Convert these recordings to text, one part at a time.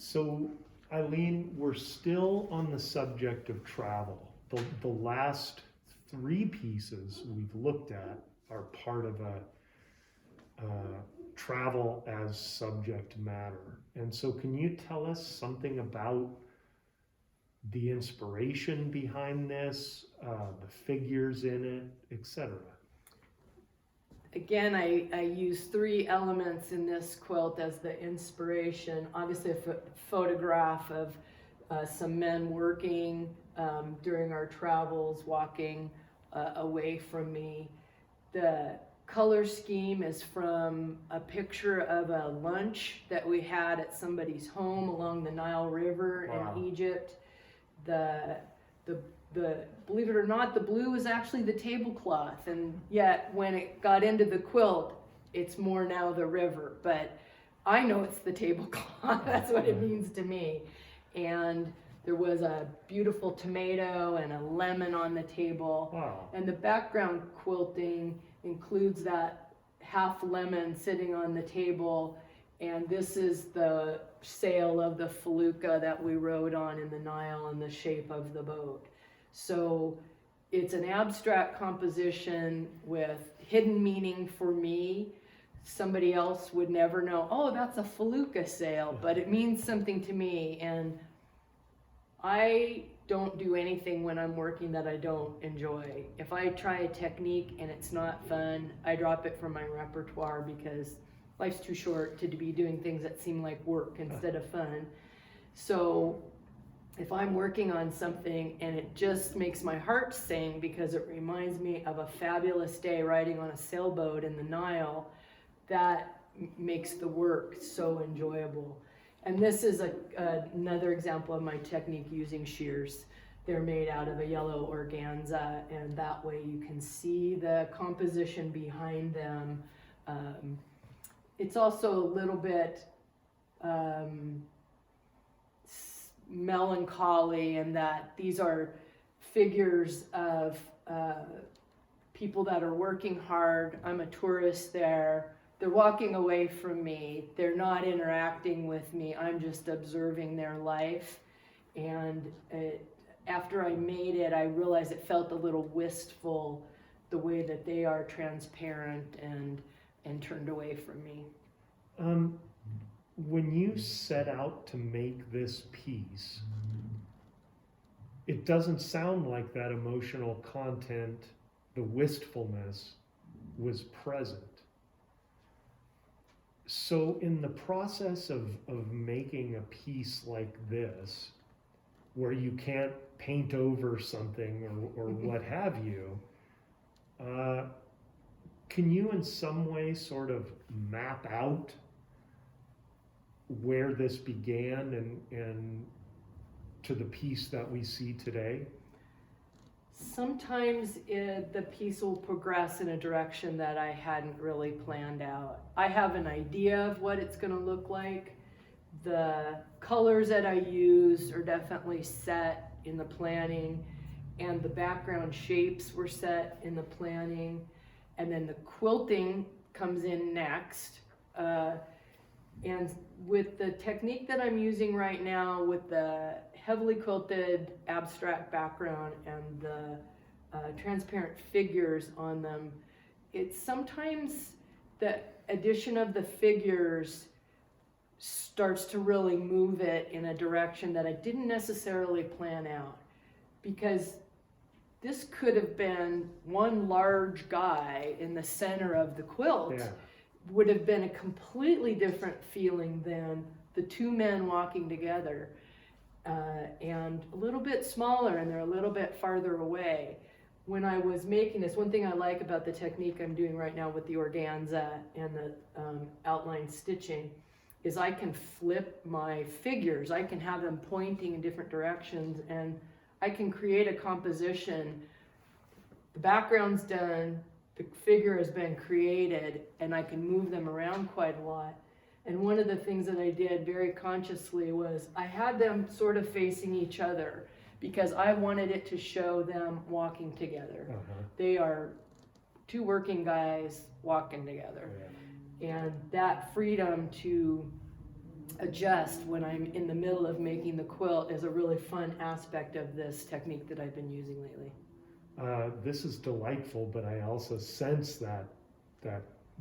So, Eileen, we're still on the subject of travel. The last three pieces we've looked at are part of a travel as subject matter. And so can you tell us something about the inspiration behind this, the figures in it, etc.? Again, I use three elements in this quilt as the inspiration. Obviously, a photograph of some men working during our travels, walking away from me. The color scheme is from a picture of a lunch that we had at somebody's home along the Nile River in Egypt. The believe it or not, the blue was actually the tablecloth, and yet when it got into the quilt, it's more now the river. But I know it's the tablecloth. That's what it means to me. And there was a beautiful tomato and a lemon on the table. Wow. And the background quilting includes that half lemon sitting on the table. And this is the sail of the felucca that we rode on in the Nile and the shape of the boat. So it's an abstract composition with hidden meaning for me. Somebody else would never know, oh, that's a felucca sail, but it means something to me. And I don't do anything when I'm working that I don't enjoy. If I try a technique and it's not fun, I drop it from my repertoire because life's too short to be doing things that seem like work instead of fun. So if I'm working on something and it just makes my heart sing because it reminds me of a fabulous day riding on a sailboat in the Nile, that makes the work so enjoyable. And this is another example of my technique using shears. They're made out of a yellow organza, and that way you can see the composition behind them. It's also a little bit melancholy in that these are figures of people that are working hard. I'm a tourist there. They're walking away from me. They're not interacting with me. I'm just observing their life. And after I made it, I realized it felt a little wistful, the way that they are transparent and turned away from me. When you set out to make this piece, it doesn't sound like that emotional content, the wistfulness, was present. So in the process of making a piece like this, where you can't paint over something or what have you, can you in some way sort of map out where this began and to the piece that we see today? Sometimes the piece will progress in a direction that I hadn't really planned out. I have an idea of what it's going to look like. The colors that I use are definitely set in the planning, and the background shapes were set in the planning, and then the quilting comes in next. And with the technique that I'm using right now, with the heavily quilted abstract background and the transparent figures on them, it's sometimes the addition of the figures starts to really move it in a direction that I didn't necessarily plan out. Because this could have been one large guy in the center of the quilt. Yeah. Would have been a completely different feeling than the two men walking together, and a little bit smaller, and they're a little bit farther away. When I was making this, one thing I like about the technique I'm doing right now with the organza and the outline stitching is I can flip my figures. I can have them pointing in different directions, and I can create a composition. The background's done, the figure has been created, and I can move them around quite a lot. And one of the things that I did very consciously was I had them sort of facing each other because I wanted it to show them walking together. They are two working guys walking together. And that freedom to adjust when I'm in the middle of making the quilt is a really fun aspect of this technique that I've been using lately. This is delightful, but I also sense that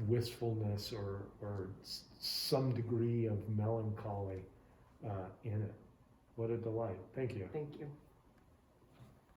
wistfulness or some degree of melancholy in it. What a delight. Thank you. Thank you.